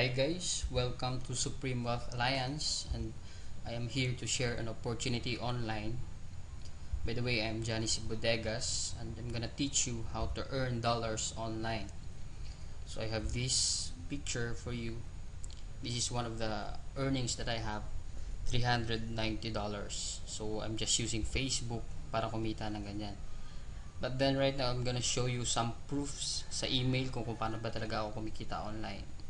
Hi guys, welcome to Supreme Wealth Alliance, and I am here to share an opportunity online. By the way, I'm Johnny Bodegas, and I'm gonna teach you how to earn dollars online. So I have this picture for you. This is one of the earnings that I have, $390. So I'm just using Facebook para kumita ng ganyan. But then right now, I'm gonna show you some proofs sa email kung paano ba talaga ako kumikita online.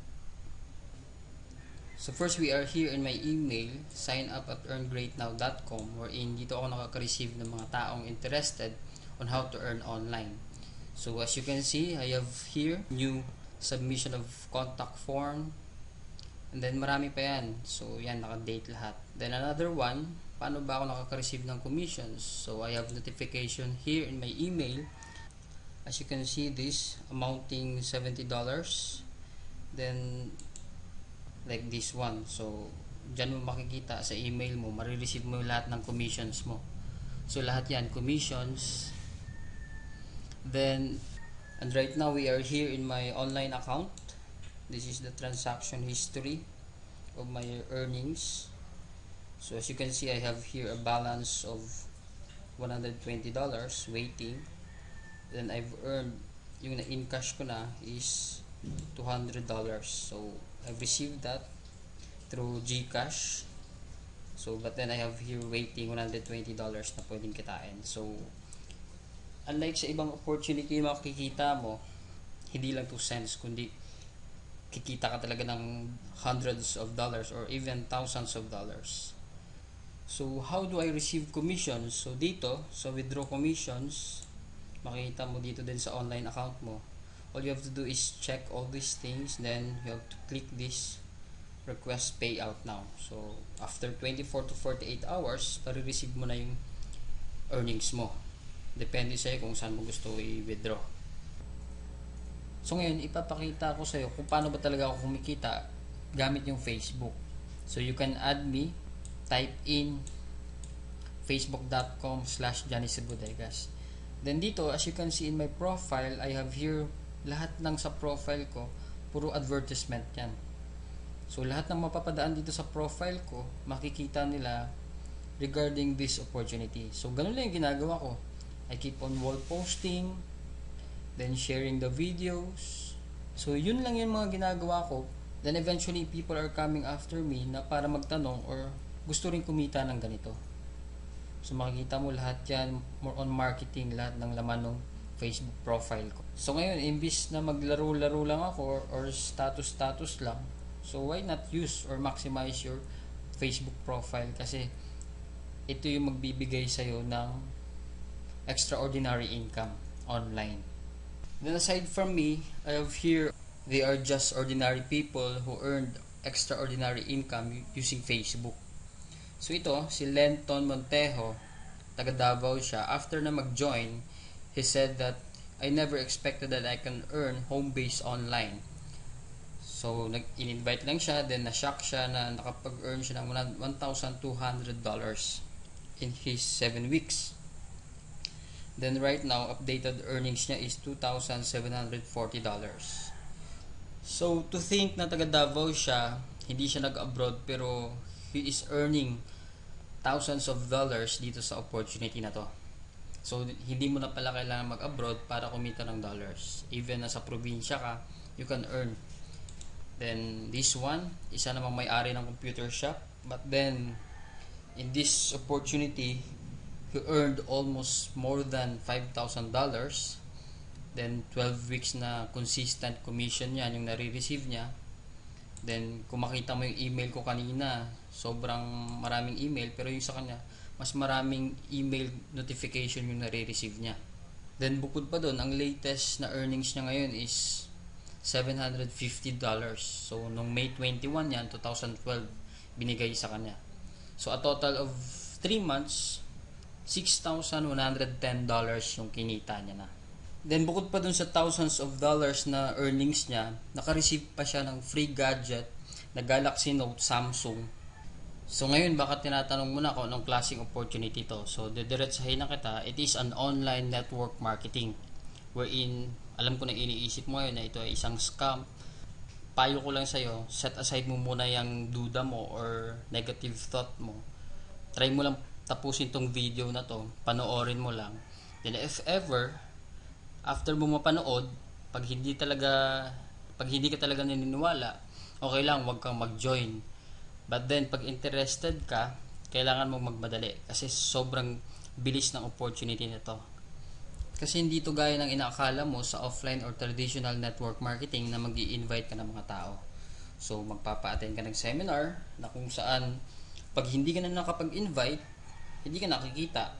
So first, we are here in my email, sign up at earngreatnow.com, wherein dito ako nakaka-receive ng mga taong interested on how to earn online. So as you can see, I have here new submission of contact form, and then marami pa yan. So yan, naka-date lahat. Then another one, paano ba ako nakaka-receive ng commissions? So I have notification here in my email. As you can see, this amounting $70. Then like this one. So dyan mo makikita sa email mo, marireceive mo lahat ng commissions mo. So lahat yan, commissions. Then, and right now we are here in my online account. This is the transaction history of my earnings. So as you can see, I have here a balance of $120 waiting. Then I've earned, yung na-in-cash ko na is $200. So I've received that through GCash. So but then I have here waiting $120 na pwedeng kitain. So unlike sa ibang opportunity makikita mo, hindi lang 2 cents, kundi kikita ka talaga ng hundreds of dollars or even thousands of dollars. So how do I receive commissions? So dito, so withdraw commissions, makikita mo dito din sa online account mo. All you have to do is check all these things, then you have to click this request payout now. So after 24 to 48 hours, pare-receive mo na yung earnings mo. Depende sa'yo kung saan mo gusto i-withdraw. So ngayon, ipapakita ko sa'yo kung paano ba talaga ako kumikita gamit yung Facebook. So you can add me, type in facebook.com/JohnnyCbodegas. Then dito, as you can see in my profile, I have here lahat ng sa profile ko, puro advertisement yan. So lahat ng mapapadaan dito sa profile ko, makikita nila regarding this opportunity. So ganun lang yung ginagawa ko. I keep on wall posting, then sharing the videos. So yun lang yung mga ginagawa ko. Then eventually people are coming after me na para magtanong or gusto rin kumita ng ganito. So makikita mo lahat yan, more on marketing, lahat ng laman ng Facebook profile ko. So ngayon, imbis na maglaro-laro lang ako or status-status lang, so why not use or maximize your Facebook profile, kasi ito yung magbibigay sa'yo ng extraordinary income online. Then aside from me, I have here, they are just ordinary people who earned extraordinary income using Facebook. So ito, si Lenton Montejo, taga Davao siya. After na mag-join, he said that, I never expected that I can earn home-based online. So, in-invite lang siya, then na-shock siya na nakapag-earn siya ng $1,200 in his 7 weeks. Then right now, updated earnings niya is $2,740. So, to think na taga Davao siya, hindi siya nag-abroad, pero he is earning thousands of dollars dito sa opportunity na to. So hindi mo na pala kailangan mag-abroad para kumita ng dollars. Even nasa probinsya ka, you can earn. Then this one, isa namang may-ari ng computer shop, but then in this opportunity, he earned almost more than $5,000. Then 12 weeks na consistent commission niya yung nare-receive niya. Then kung makita mo yung email ko kanina, sobrang maraming email, pero yung sa kanya mas maraming email notification yung nare-receive niya. Then bukod pa doon, ang latest na earnings niya ngayon is $750. So nung May 21 yan, 2012, binigay sa kanya. So a total of 3 months, $6,110 yung kinita niya na. Then bukod pa dun sa thousands of dollars na earnings niya, naka-receive pa siya ng free gadget na Galaxy Note Samsung. So ngayon, baka tinatanong mo na kung anong klaseng opportunity to. So didiretsahin na kita, it is an online network marketing, wherein alam ko na iniisip mo yun na ito ay isang scam payo ko lang sa'yo, set aside mo muna yung duda mo or negative thought mo. Try mo lang tapusin tong video na to, panoorin mo lang. Then if ever, after mo mapanood, pag hindi ka talaga naniniwala, okay lang, wag kang mag-join. But then, pag interested ka, kailangan mong magmadali kasi sobrang bilis ng opportunity nito. Kasi hindi to gaya ng inaakala mo sa offline or traditional network marketing na mag-i-invite ka ng mga tao. So, magpapa-attend ka ng seminar na kung saan pag hindi ka na nakapag-invite, hindi ka nakikita.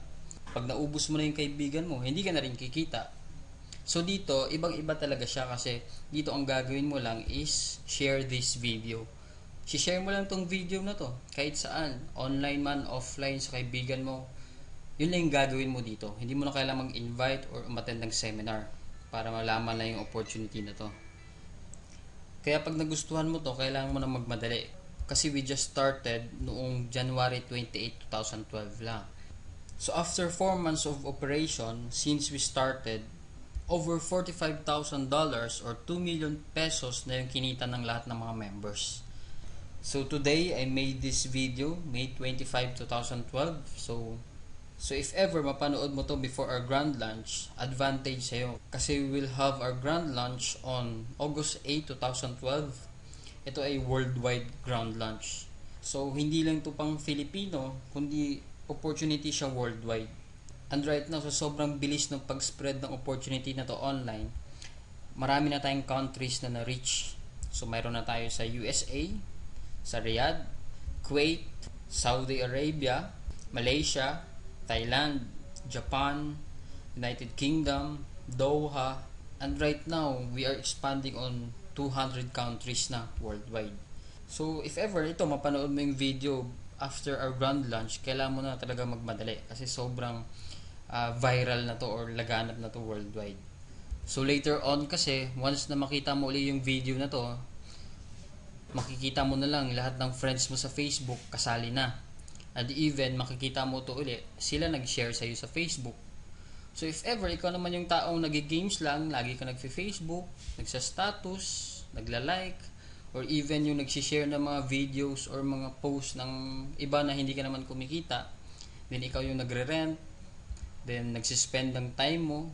Pag naubos mo na yung kaibigan mo, hindi ka na rin kikita. So, dito, ibang-iba talaga siya kasi dito ang gagawin mo lang is share this video. Si-share mo lang tong video na to kahit saan, online man, offline, sa kaibigan mo. Yun lang yung gagawin mo dito. Hindi mo na kailangan mag-invite or umattend ng seminar para malaman na yung opportunity na to. Kaya pag nagustuhan mo to, kailangan mo na magmadali. Kasi we just started noong January 28, 2012 lang. So after 4 months of operation, since we started, over $45,000 or 2 million pesos na yung kinita ng lahat ng mga members. So today I made this video, May 25, 2012. So if ever mapanood mo to before our grand launch, advantage sa'yo. Kasi we will have our grand launch on August 8, 2012. Ito ay worldwide grand launch. So hindi lang to pang Filipino, kundi opportunity siya worldwide. And right now, sa sobrang bilis ng pag-spread ng opportunity na to online, marami na tayong countries na na-reach. So mayroon na tayo sa USA, sa Riyadh, Kuwait, Saudi Arabia, Malaysia, Thailand, Japan, United Kingdom, Doha, and right now we are expanding on 200 countries na worldwide. So if ever ito mapanood mo yung video after our grand launch, kailangan mo na talaga magmadali kasi sobrang viral na to or laganap na to worldwide. So later on kasi once na makita mo uli yung video na to, makikita mo na lang lahat ng friends mo sa Facebook kasali na. And even makikita mo to uli, sila nag-share sa'yo sa Facebook. So if ever ikaw naman yung taong nag-games lang, lagi ka nag-Facebook, nagsa-status, nagla-like, or even yung nag-share ng mga videos or mga posts ng iba na hindi ka naman kumikita, then ikaw yung nagre-rent, then nagsispend ng time mo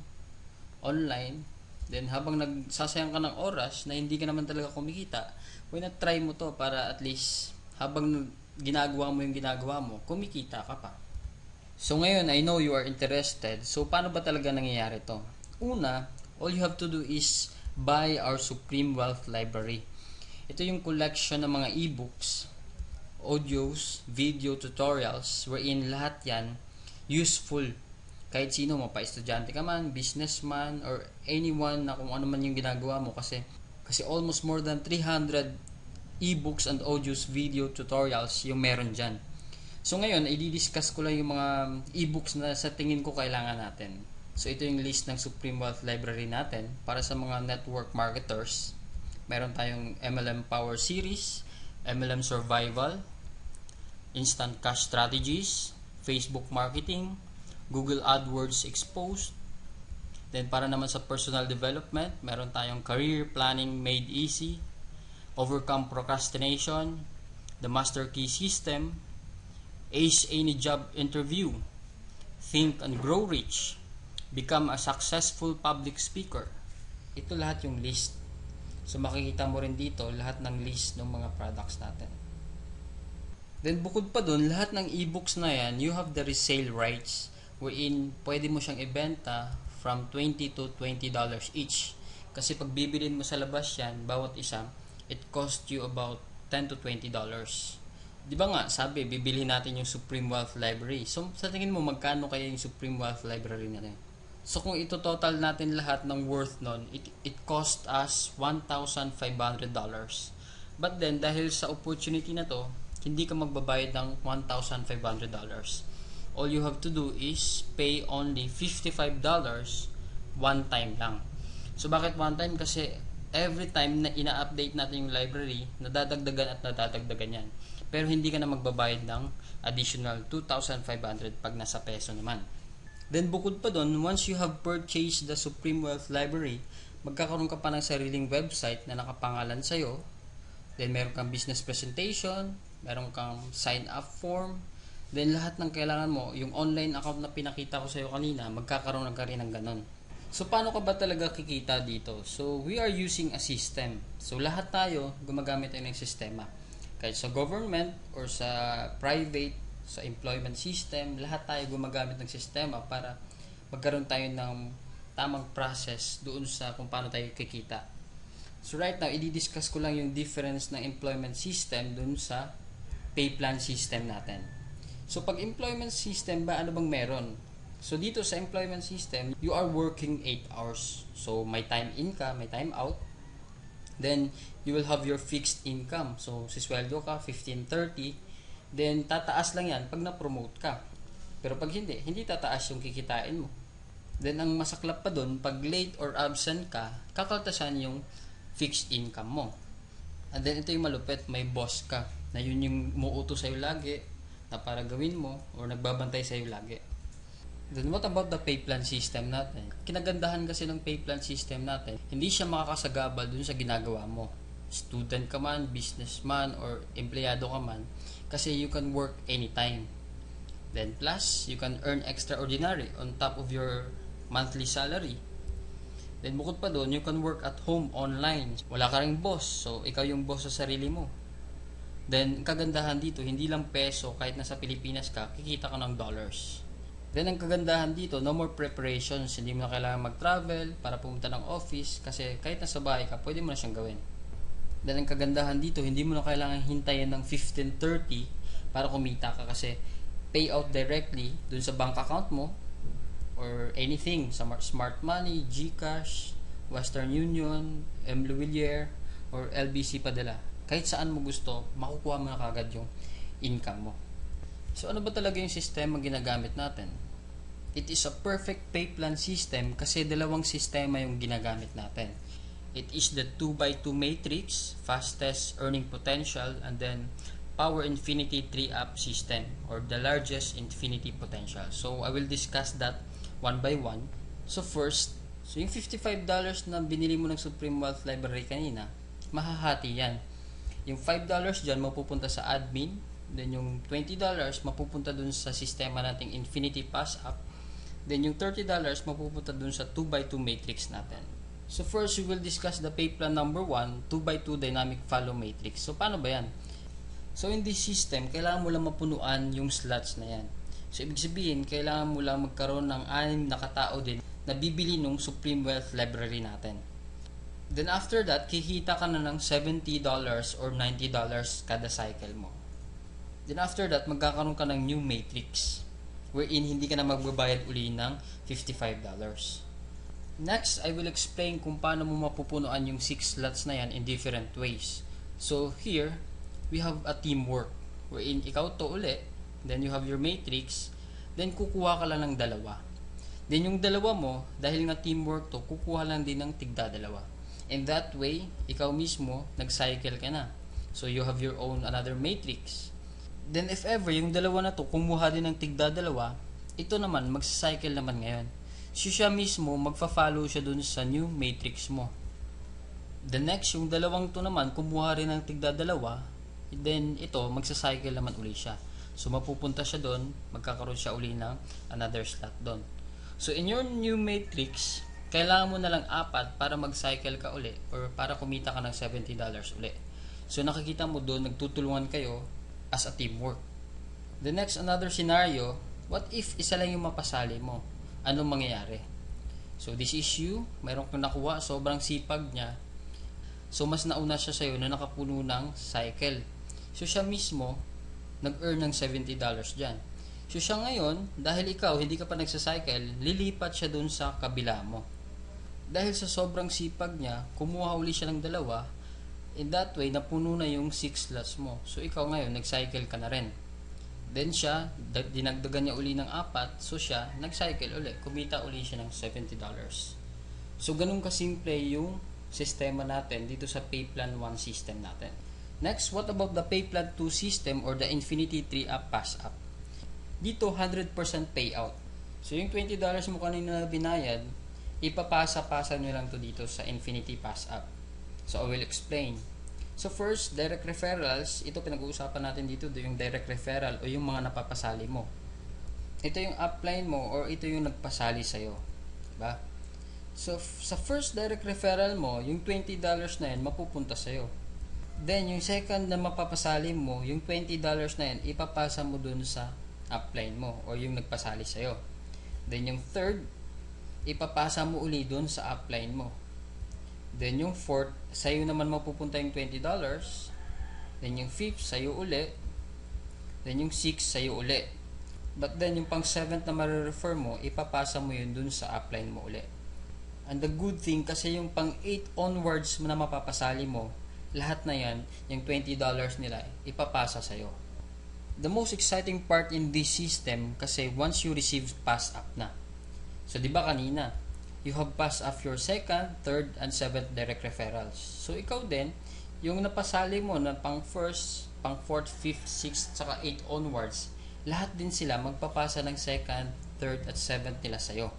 online, then habang nagsasayang ka ng oras na hindi ka naman talaga kumikita, why not try mo to para at least habang ginagawa mo yung ginagawa mo, kumikita ka pa. So ngayon, I know you are interested. So paano ba talaga nangyayari to? Una, all you have to do is buy our Supreme Wealth Library. Ito yung collection ng mga ebooks, audios, video tutorials, wherein lahat yan useful. Kahit sino, mapa-estudyante ka man, businessman, or anyone na kung ano man yung ginagawa mo kasi almost more than 300 ebooks and audios, video tutorials yung meron dyan. So ngayon, i-discuss ko lang yung mga ebooks na sa tingin ko kailangan natin. So ito yung list ng Supreme Wealth Library natin para sa mga network marketers. Meron tayong MLM Power Series, MLM Survival, Instant Cash Strategies, Facebook Marketing, Google AdWords Exposed. Then para naman sa personal development, meron tayong Career Planning Made Easy, Overcome Procrastination, The Master Key System, Ace Any Job Interview, Think and Grow Rich, Become a Successful Public Speaker. Ito lahat yung list. So makikita mo rin dito lahat ng list ng mga products natin. Then bukod pa dun, lahat ng ebooks na yan, you have the resale rights wherein pwede mo siyang ibenta from $20 to $20 each. Kasi pag bibilin mo sa labas yan, bawat isa, it cost you about $10 to $20. Di ba nga, sabi, bibili natin yung Supreme Wealth Library. So sa tingin mo, magkano kaya yung Supreme Wealth Library natin? So kung ito total natin lahat ng worth nun, it cost us $1,500. But then, dahil sa opportunity na to, hindi ka magbabayad ng $1,500. All you have to do is pay only $55 one time lang. So bakit one time? Kasi every time na ina-update natin yung library, nadadagdagan at nadadagdagan yan. Pero hindi ka na magbabayad ng additional $2,500 pag nasa peso naman. Then bukod pa doon, once you have purchased the Supreme Wealth Library, magkakaroon ka pa ng sariling website na nakapangalan sa'yo, then meron kang business presentation, meron kang sign up form, then lahat ng kailangan mo, yung online account na pinakita ko sa'yo kanina, magkakaroon ka rin ng ganon. So, paano ka ba talaga kikita dito? So, we are using a system. So, lahat tayo gumagamit tayo ng sistema. Kahit sa government or sa private, sa employment system, lahat tayo gumagamit ng sistema para magkaroon tayo ng tamang process doon sa kung paano tayo kikita. So, right now, i-discuss ko lang yung difference ng employment system doon sa pay plan system natin. So, pag employment system ba, ano bang meron? So, dito sa employment system, you are working 8 hours. So, may time in ka, may time out. Then, you will have your fixed income. So, sisweldo ka, 15-30. Then, tataas lang yan pag na-promote ka. Pero pag hindi tataas yung kikitain mo. Then, ang masaklap pa dun, pag late or absent ka, kakaltasan yung fixed income mo. And then, ito yung malupit, may boss ka, na yun yung muuto sa'yo lagi, na para gawin mo, or nagbabantay sa'yo lagi. Then what about the pay plan system natin? Kinagandahan kasi ng pay plan system natin, hindi siya makakasagabal dun sa ginagawa mo. Student ka man, businessman, or empleyado ka man, kasi you can work anytime. Then plus, you can earn extraordinary on top of your monthly salary. Then bukod pa doon, you can work at home online. Wala ka ring boss, so ikaw yung boss sa sarili mo. Then kagandahan dito, hindi lang peso, kahit nasa Pilipinas ka, kikita ka ng dollars. Then, ang kagandahan dito, no more preparations. Hindi mo na kailangan mag-travel para pumunta ng office kasi kahit nasa bahay ka, pwede mo na siyang gawin. Then, ang kagandahan dito, hindi mo na kailangan hintayin ng 15:30 para kumita ka kasi payout directly dun sa bank account mo or anything, sa Smart Money, GCash, Western Union, M. Louvillier, or LBC Padala. Kahit saan mo gusto, makukuha mo na kagad yung income mo. So, ano ba talaga yung sistema ginagamit natin? It is a perfect pay plan system kasi dalawang sistema yung ginagamit natin. It is the 2x2 matrix, fastest earning potential, and then power infinity 3-up system or the largest infinity potential. So, I will discuss that one by one. So, first, yung $55 na binili mo ng Supreme Wealth Library kanina, mahahati yan. Yung $5 dyan mapupunta sa admin, then yung $20 mapupunta dun sa sistema nating Infinity Pass Up. Then yung $30 mapupunta dun sa 2x2 matrix natin. So first, we will discuss the pay plan number 1, 2x2 dynamic follow matrix. So paano ba yan? So in this system, kailangan mo lang mapunuan yung slots na yan. So ibig sabihin, kailangan mo lang magkaroon ng 6 na katao din na bibili nung Supreme Wealth Library natin. Then after that, kikita ka na ng $70 or $90 kada cycle mo. Then after that, magkakaroon ka ng new matrix wherein hindi ka na magbabayad uli ng $55. Next, I will explain kung paano mo mapupunuan yung 6 slots na yan in different ways. So here, we have a teamwork wherein ikaw to uli, then you have your matrix, then kukuha ka lang ng dalawa. Then yung dalawa mo, dahil nga teamwork to, kukuha lang din ng tigda-dalawa. In that way, ikaw mismo, nag-cycle ka na. So you have your own another matrix. Then if ever, yung dalawa na to, kumuha din ng tigda-dalawa, ito naman, magsa-cycle naman ngayon. So siya mismo, magfa-follow siya dun sa new matrix mo. The next, yung dalawang to naman, kumuha rin ng tigda-dalawa, then ito, magsa-cycle naman uli siya. So mapupunta siya dun, magkakaroon siya uli ng another slot dun. So in your new matrix, kailangan mo na lang 4 para mag-cycle ka uli or para kumita ka ng $70 uli. So nakikita mo dun, nagtutulungan kayo as a teamwork. The next, another scenario, what if isa lang yung mapasali mo? Anong mangyayari? So this is you, mayroon kang nakuha, sobrang sipag niya. So mas nauna siya sa'yo na nakapuno ng cycle. So siya mismo, nag-earn ng $70 dyan. So siya ngayon, dahil ikaw hindi ka pa nagsacycle, lilipat siya dun sa kabila mo. Dahil sa sobrang sipag niya, kumuha uli siya ng dalawa. In that way, napuno na yung 6 slots mo. So, ikaw ngayon, nag-cycle ka na rin. Then siya, dinagdagan niya uli ng 4. So, siya, nag-cycle uli. Kumita uli siya ng $70. So, ganun kasimple yung sistema natin dito sa Pay Plan 1 system natin. Next, what about the Pay Plan 2 system or the Infinity 3-up Pass Up? Dito, 100% payout. So, yung $20 mo kanina na binayad, ipapasa-pasa nyo lang to dito sa Infinity Pass Up. So, I will explain. So first, direct referrals, ito pinag-uusapan natin dito, yung direct referral o yung mga napapasali mo. Ito yung upline mo or ito yung nagpasali sa'yo. Diba? So sa first direct referral mo, yung $20 na yan mapupunta sa'yo. Then yung second na mapapasali mo, yung $20 na yan, ipapasa mo dun sa upline mo or yung nagpasali sa'yo. Then yung third, ipapasa mo uli dun sa upline mo. Then yung fourth, sa'yo naman mapupunta yung $20. Then yung fifth, sa'yo uli. Then yung sixth, sa'yo uli. But then yung pang seventh na marirefer mo, ipapasa mo yun dun sa upline mo uli. And the good thing, kasi yung pang 8 onwards na mapapasali mo, lahat na yan, yung $20 nila, ipapasa sa'yo. The most exciting part in this system, kasi once you receive pass up na. So di ba kanina, you have passed off your second, third, and seventh direct referrals. So, ikaw din, yung napasali mo na pang first, pang fourth, fifth, sixth, saka 8 onwards, lahat din sila magpapasa ng second, third, at seventh nila sa'yo.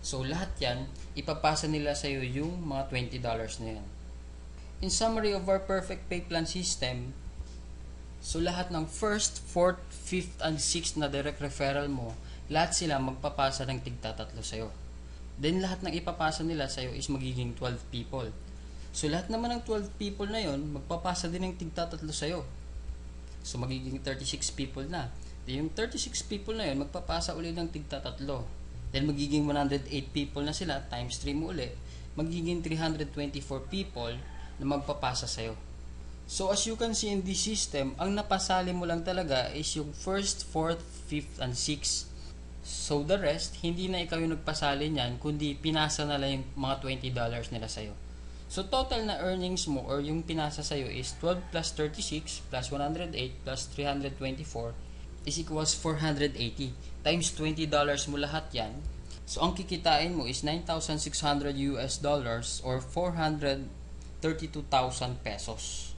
So, lahat yan, ipapasa nila sa'yo yung mga $20 na yan. In summary of our perfect pay plan system, so lahat ng first, fourth, fifth, and sixth na direct referral mo, lahat sila magpapasa ng tigtatatlo sa'yo. Then lahat ng ipapasa nila sa'yo is magiging 12 people. So lahat naman ng 12 people na yon magpapasa din ng tigtatatlo sa'yo. So magiging 36 people na. Then yung 36 people na yon magpapasa uli ng tigtatatlo. Then magiging 108 people na sila times 3 mo uli. Magiging 324 people na magpapasa sa'yo. So as you can see in this system, ang napasali mo lang talaga is yung first, fourth, fifth, and sixth. So the rest, hindi na ikaw yung nagpasali niyan, kundi pinasa na lang yung mga $20 nila sa'yo. So total na earnings mo or yung pinasa sa'yo is 12 plus 36 plus 108 plus 324 is equals 480. Times $20 mo lahat yan. So ang kikitain mo is $9,600 or 432,000 pesos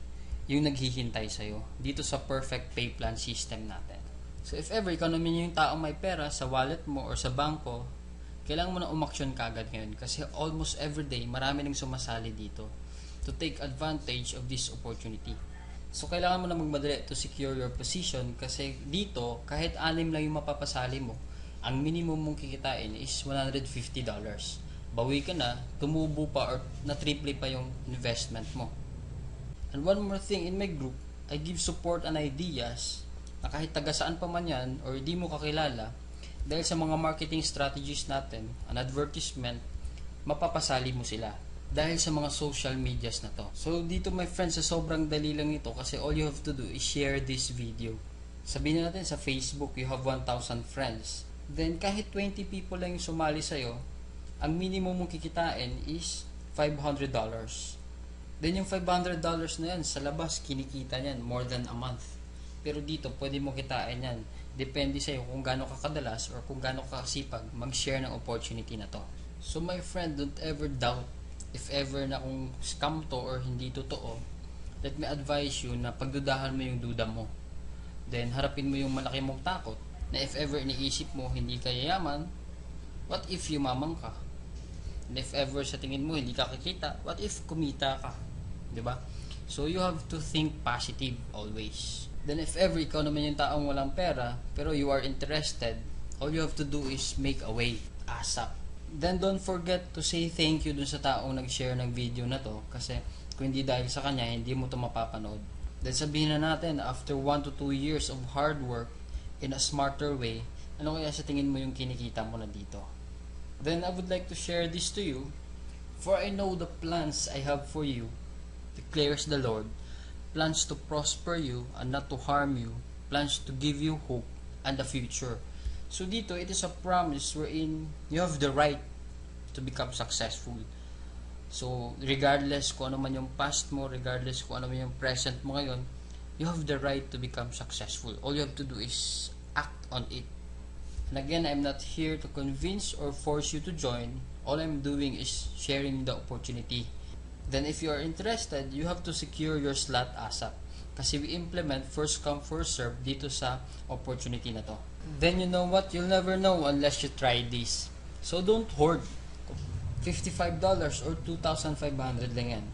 yung naghihintay sa'yo dito sa perfect pay plan system natin. So if ever ikaw naman yung taong may pera sa wallet mo or sa bangko, kailangan mo na umaksyon kagad ngayon kasi almost every day marami nang sumasali dito to take advantage of this opportunity. So kailangan mo na magmadali to secure your position kasi dito kahit 6 lang yung mapapasali mo, ang minimum mong kikitain is $150. Bawi ka na, tumubo pa or na-triple pa yung investment mo. And one more thing, in my group, I give support and ideas na kahit taga saan pa man yan or di mo kakilala, dahil sa mga marketing strategies natin, an advertisement, mapapasali mo sila dahil sa mga social medias na to. So dito my friends, sa sobrang dali lang ito kasi all you have to do is share this video. Sabihin natin sa Facebook, you have 1,000 friends. Then kahit 20 people lang yung sumali sa'yo, ang minimum mong kikitain is $500. Then yung $500 na yan, sa labas kinikita niyan more than a month. Pero dito, pwede mo kitain yan. Depende sa'yo kung gaano ka kadalas or kung gaano ka kasipag mag-share ng opportunity na to. So my friend, don't ever doubt if ever na kung scam to or hindi totoo. Let me advise you na pagdudahan mo yung duda mo. Then harapin mo yung malaki mong takot na if ever iniisip mo hindi ka yayaman, what if yumaman ka? And if ever sa tingin mo hindi ka kikita, what if kumita ka? Diba? So you have to think positive always. Then if ever ikaw naman yung taong walang pera, pero you are interested, all you have to do is make a way, ASAP. Then don't forget to say thank you dun sa taong nag-share ng video na to, kasi kung hindi dahil sa kanya, hindi mo to mapapanood. Then sabihin na natin, after 1 to 2 years of hard work, in a smarter way, ano kaya sa tingin mo yung kinikita mo na dito? Then I would like to share this to you, for I know the plans I have for you, declares the Lord, plans to prosper you and not to harm you, plans to give you hope and a future. So dito, it is a promise wherein you have the right to become successful. So regardless kung ano man yung past mo, regardless kung ano man yung present mo ngayon, you have the right to become successful. All you have to do is act on it. And again, I'm not here to convince or force you to join. All I'm doing is sharing the opportunity. Then if you are interested, you have to secure your slot ASAP. Kasi we implement first come first serve dito sa opportunity na to. Then you know what? You'll never know unless you try this. So don't hoard. $55 or $2,500 lang yan.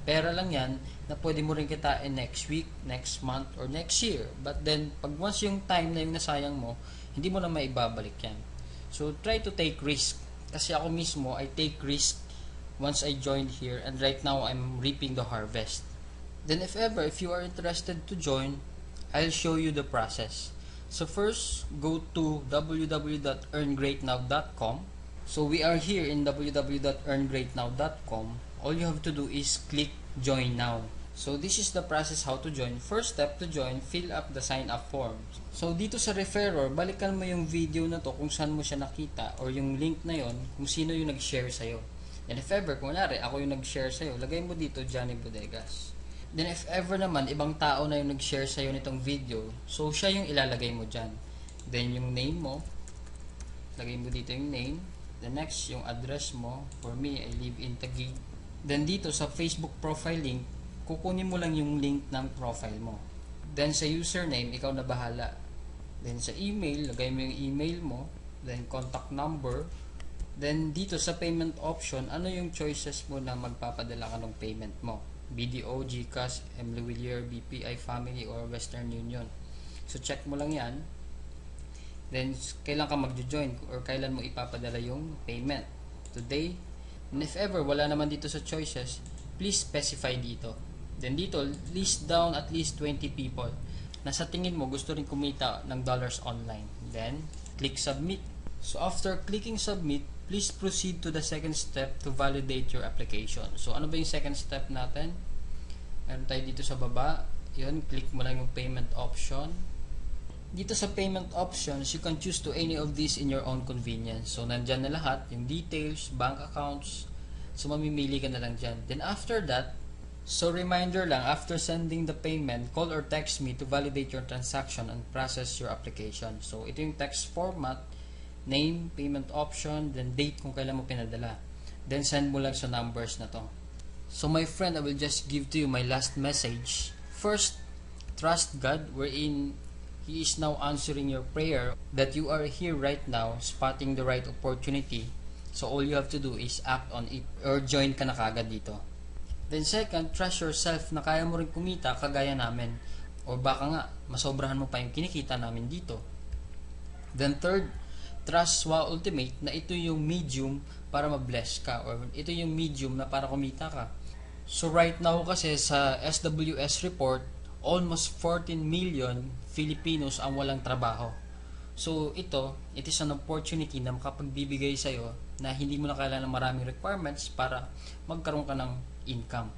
Pera lang yan na pwede mo rin kitain next week, next month, or next year. But then, pag once yung time na yung nasayang mo, hindi mo na maibabalik yan. So, try to take risk. Kasi ako mismo, I take risk once I joined here, and right now, I'm reaping the harvest. Then if ever, if you are interested to join, I'll show you the process. So first, go to www.earngreatnow.com. So we are here in www.earngreatnow.com. All you have to do is click join now. So this is the process how to join. First step to join, fill up the sign up form. So dito sa referrer, balikan mo yung video na to kung saan mo siya nakita, or yung link na yon kung sino yung nag-share sa'yo. And if ever, kung nari, ako yung nag-share sa'yo, lagay mo dito Johnny Bodegas. Then if ever naman, ibang tao na yung nag-share sa'yo nitong video, so siya yung ilalagay mo dyan. Then yung name mo, lagay mo dito yung name. The next, yung address mo. For me, I live in Taguig. Then dito sa Facebook profile link, kukunin mo lang yung link ng profile mo. Then sa username, ikaw na bahala. Then sa email, lagay mo yung email mo. Then contact number. Then dito sa payment option, ano yung choices mo na magpapadala ka ng payment mo? BDO, GCash, MLWillier, BPI Family, or Western Union. So check mo lang yan. Then kailan ka mag-join or kailan mo ipapadala yung payment. Today. And if ever wala naman dito sa choices, please specify dito. Then dito, list down at least 20 people na sa tingin mo gusto rin kumita ng dollars online. Then click submit. So after clicking submit, please proceed to the second step to validate your application. So ano ba yung second step natin? Meron tayo dito sa baba. Yun, click mo lang yung payment option. Dito sa payment options, you can choose to any of these in your own convenience. So nandyan na lahat, yung details, bank accounts. So mamimili ka na lang dyan. Then after that, so reminder lang, after sending the payment, call or text me to validate your transaction and process your application. So ito yung text format, name, payment option, then date kung kailan mo pinadala. Then send mo lang sa numbers na to. So my friend, I will just give to you my last message. First, trust God, wherein He is now answering your prayer, that you are here right now, spotting the right opportunity. So all you have to do is act on it, or join ka na kagad dito. Then second, trust yourself na kaya mo rin kumita kagaya namin. Or baka nga, masobrahan mo pa yung kinikita namin dito. Then third, trust Wow Ultimate na ito yung medium para ma-bless ka, or ito yung medium na para kumita ka. So right now kasi sa SWS report, almost 14 million Filipinos ang walang trabaho. So ito, it is an opportunity na makapagbibigay sa'yo na hindi mo na kailangan ng maraming requirements para magkaroon ka ng income.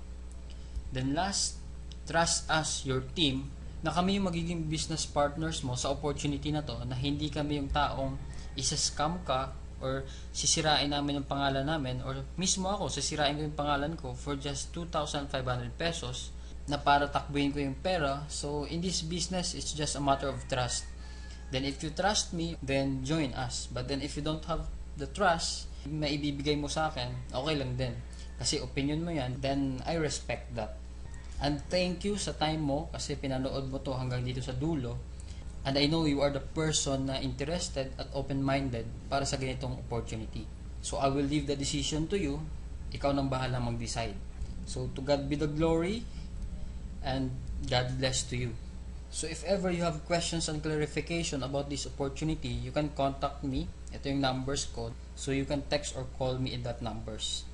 Then last, trust us, your team, na kami yung magiging business partners mo sa opportunity na to, na hindi kami yung taong isa-scam ka or sisirain namin yung pangalan namin, or mismo ako, sisirain ko yung pangalan ko for just 2,500 pesos na para takbuhin ko yung pera. So in this business, it's just a matter of trust. Then if you trust me, then join us. But then if you don't have the trust, maibibigay mo sa akin, okay lang din. Kasi opinion mo yan, then I respect that. And thank you sa time mo kasi pinanood mo to hanggang dito sa dulo. And I know you are the person na interested at open-minded para sa ganitong opportunity. So I will leave the decision to you. Ikaw nang bahala mag-decide. So to God be the glory, and God bless to you. So if ever you have questions and clarification about this opportunity, you can contact me. Ito yung numbers ko. So you can text or call me in that numbers.